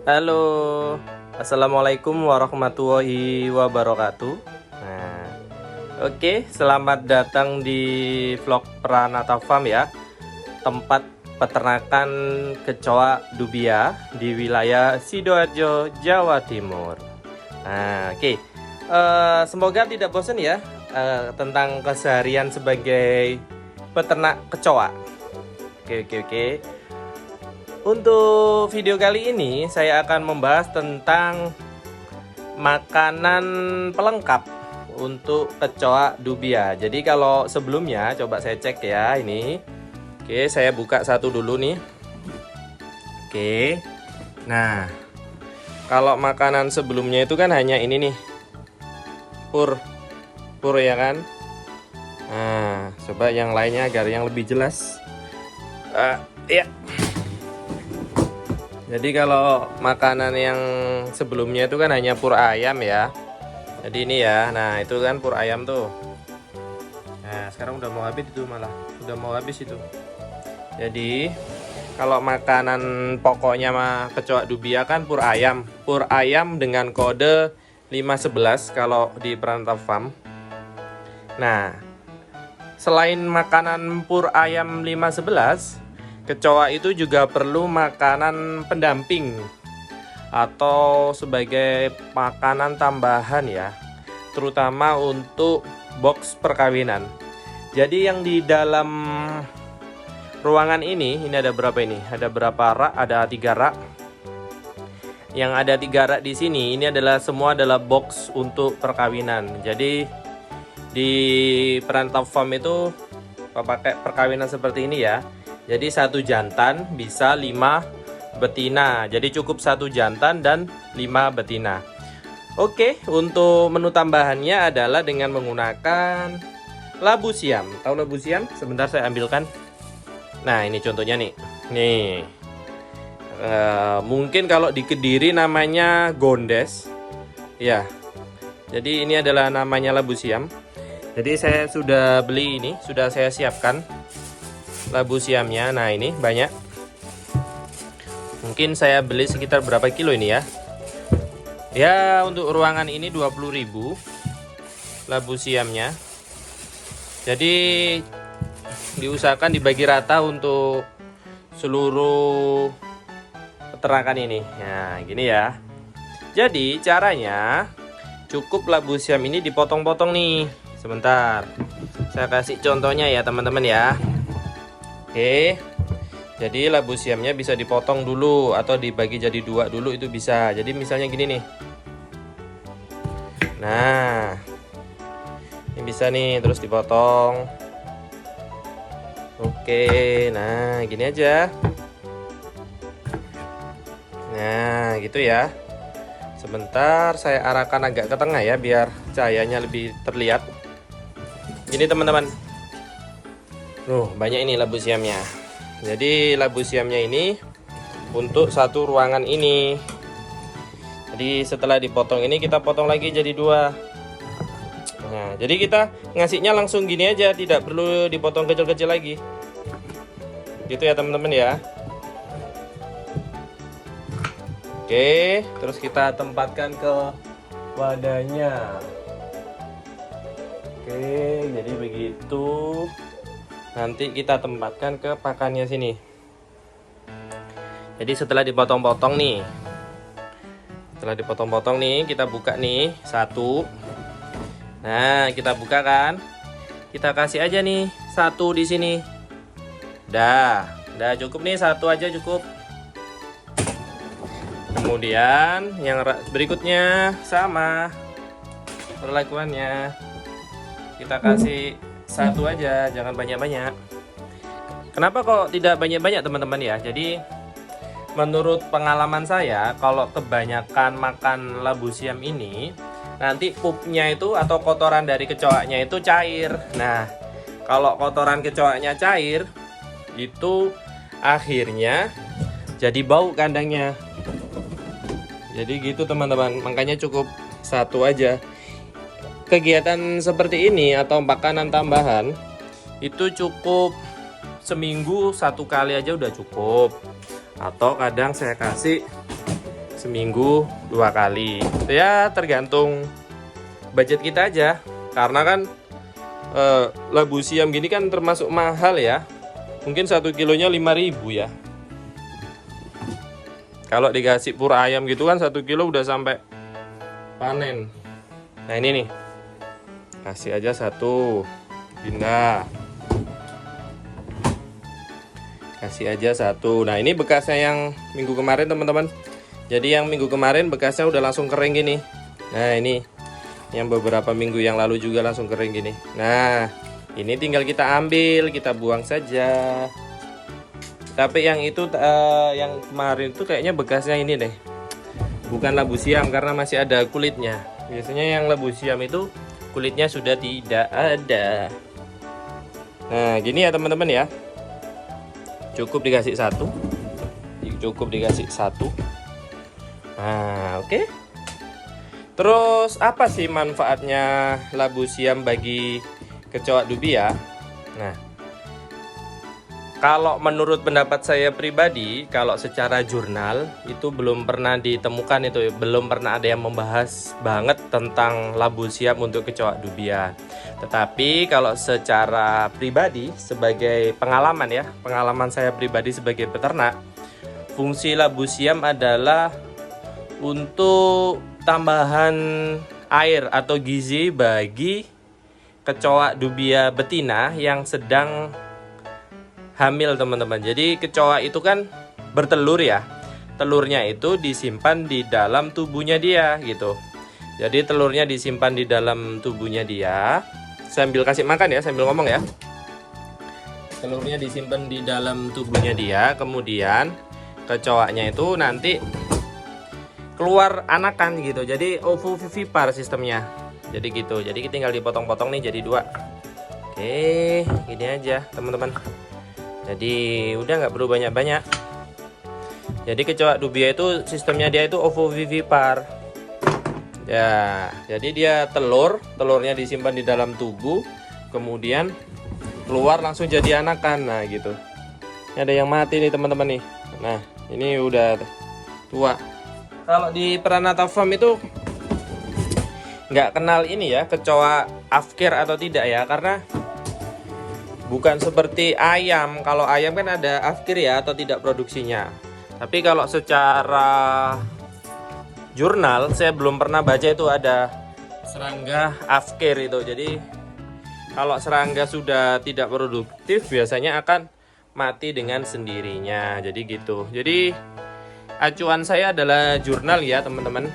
Halo, assalamualaikum warahmatullahi wabarakatuh. Nah, oke, selamat datang di vlog Pranata Farm ya, tempat peternakan kecoa dubia di wilayah Sidoarjo, Jawa Timur. Nah, oke, semoga tidak bosan ya tentang keseharian sebagai peternak kecoa. Oke. Untuk video kali ini saya akan membahas tentang makanan pelengkap untuk kecoa dubia. Jadi kalau sebelumnya coba saya cek ya ini. Oke, saya buka satu dulu nih. Oke. Nah, kalau makanan sebelumnya itu kan hanya ini nih. Pur ya kan? Nah, coba yang lainnya agar yang lebih jelas. Ya. Jadi kalau makanan yang sebelumnya itu kan hanya pur ayam ya. Jadi ini ya, nah itu kan pur ayam tuh. Nah sekarang udah mau habis itu malah, udah mau habis itu. Jadi kalau makanan pokoknya mah kecoa dubia kan pur ayam dengan kode 511 kalau di Pranata Farm. Nah selain makanan pur ayam 511, kecoa itu juga perlu makanan pendamping atau sebagai makanan tambahan ya, terutama untuk box perkawinan. Jadi yang di dalam ruangan ini ada berapa ini? Ada berapa rak? Ada 3 rak. Yang ada 3 rak di sini ini adalah semua adalah box untuk perkawinan. Jadi di Pranata Farm itu pakai perkawinan seperti ini ya. Jadi satu jantan bisa 5 betina. Jadi cukup satu jantan dan 5 betina. Oke, untuk menu tambahannya adalah dengan menggunakan labu siam. Tahu labu siam? Sebentar saya ambilkan. Nah, ini contohnya nih. Nih. Mungkin kalau di Kediri namanya gondes. Ya. Jadi ini adalah namanya labu siam. Jadi saya sudah beli ini, sudah saya siapkan labu siamnya. Nah ini banyak, mungkin saya beli sekitar berapa kilo ini ya. Ya untuk ruangan ini 20.000 labu siamnya. Jadi diusahakan dibagi rata untuk seluruh peternakan ini. Nah gini ya. Jadi caranya cukup labu siam ini dipotong-potong nih. Sebentar, saya kasih contohnya ya teman-teman ya. Oke, jadi labu siamnya bisa dipotong dulu atau dibagi jadi 2 dulu itu bisa. Jadi misalnya gini nih. Nah, ini bisa nih terus dipotong. Oke, nah gini aja. Nah gitu ya. Sebentar saya arahkan agak ke tengah ya biar cahayanya lebih terlihat. Gini teman-teman. Banyak ini labu siamnya. Jadi labu siamnya ini untuk satu ruangan ini. Jadi setelah dipotong ini kita potong lagi jadi 2. Nah, jadi kita ngasihnya langsung gini aja, tidak perlu dipotong kecil-kecil lagi. Gitu ya teman-teman ya. Oke, terus kita tempatkan ke wadahnya. Oke, jadi begitu. Nanti kita tempatkan ke pakannya sini. Jadi setelah dipotong-potong nih, kita buka nih satu. Nah kita buka kan, kita kasih aja nih satu di sini. Dah cukup nih, satu aja cukup. Kemudian yang berikutnya sama perlakuannya, kita kasih satu aja, jangan banyak-banyak. Kenapa kok tidak banyak-banyak teman-teman ya? Jadi menurut pengalaman saya, kalau kebanyakan makan labu siam ini, nanti pupnya itu atau kotoran dari kecoaknya itu cair. Nah kalau kotoran kecoaknya cair, itu akhirnya jadi bau kandangnya. Jadi gitu teman-teman, makanya cukup satu aja. Kegiatan seperti ini atau makanan tambahan itu cukup seminggu 1 kali aja udah cukup, atau kadang saya kasih seminggu 2 kali. Ya tergantung budget kita aja. Karena kan labu siam gini kan termasuk mahal ya. Mungkin 1 kilonya 5.000 ya. Kalau dikasih pur ayam gitu kan 1 kilo udah sampai panen. Nah ini nih, kasih aja 1, pindah. Kasih aja 1. Nah ini bekasnya yang minggu kemarin teman-teman. Jadi yang minggu kemarin bekasnya udah langsung kering gini. Nah ini yang beberapa minggu yang lalu juga langsung kering gini. Nah ini tinggal kita ambil, kita buang saja. Tapi yang itu yang kemarin itu kayaknya bekasnya ini deh, bukan labu siam karena masih ada kulitnya. Biasanya yang labu siam itu kulitnya sudah tidak ada. Nah gini ya teman-teman ya, cukup dikasih 1, cukup dikasih 1. Nah oke. Terus apa sih manfaatnya labu siam bagi kecoa dubia? Nah, kalau menurut pendapat saya pribadi, kalau secara jurnal itu belum pernah ditemukan, itu belum pernah ada yang membahas banget tentang labu siam untuk kecoa dubia. Tetapi kalau secara pribadi, sebagai pengalaman ya, pengalaman saya pribadi sebagai peternak, fungsi labu siam adalah untuk tambahan air atau gizi bagi kecoa dubia betina yang sedang hamil teman-teman. Jadi kecoa itu kan bertelur ya, telurnya itu disimpan di dalam tubuhnya dia gitu. Jadi telurnya disimpan di dalam tubuhnya dia, sambil kasih makan ya, sambil ngomong ya. Telurnya disimpan di dalam tubuhnya dia, kemudian kecoanya itu nanti keluar anakan gitu. Jadi ovovivipar sistemnya. Jadi gitu. Jadi tinggal dipotong-potong nih jadi 2. Oke, gini aja teman-teman. Jadi udah nggak perlu banyak-banyak. Jadi kecoa dubia itu sistemnya dia itu ovovivipar. Ya, jadi dia telurnya disimpan di dalam tubuh, kemudian keluar langsung jadi anakan. Nah gitu. Ini ada yang mati nih teman-teman nih. Nah ini udah tua. Kalau di Pranata Farm itu nggak kenal ini ya, kecoa afkir atau tidak ya, karena bukan seperti ayam. Kalau ayam kan ada afkir ya atau tidak produksinya. Tapi kalau secara jurnal saya belum pernah baca itu ada serangga afkir itu. Jadi kalau serangga sudah tidak produktif biasanya akan mati dengan sendirinya. Jadi gitu. Jadi acuan saya adalah jurnal ya teman-teman.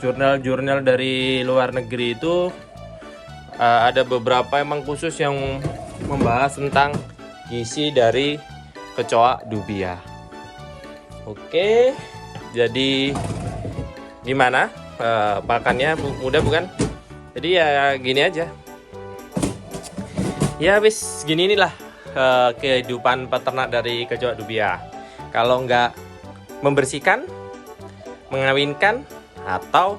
Jurnal-jurnal dari luar negeri itu ada beberapa emang khusus yang membahas tentang gizi dari kecoa dubia. Oke, jadi gimana pakannya mudah bukan? Jadi ya gini aja. Ya wis gini inilah kehidupan peternak dari kecoa dubia. Kalau nggak membersihkan, mengawinkan, atau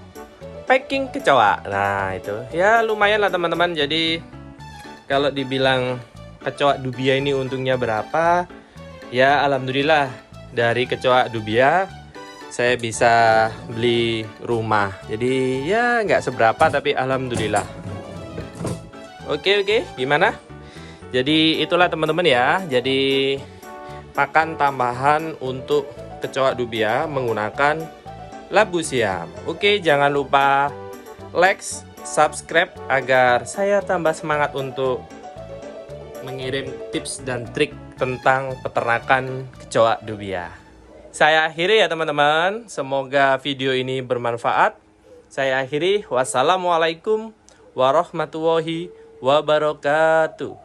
packing kecoa. Nah itu ya lumayan lah teman-teman. Jadi kalau dibilang kecoa dubia ini untungnya berapa, ya alhamdulillah dari kecoa dubia saya bisa beli rumah. Jadi ya nggak seberapa tapi alhamdulillah. Oke, gimana? Jadi itulah teman-teman ya. Jadi pakan tambahan untuk kecoa dubia menggunakan labu siam. Oke, jangan lupa like, subscribe agar saya tambah semangat untuk mengirim tips dan trik tentang peternakan kecoa dubia. Saya akhiri ya teman-teman. Semoga video ini bermanfaat. Saya akhiri. Wassalamualaikum warahmatullahi wabarakatuh.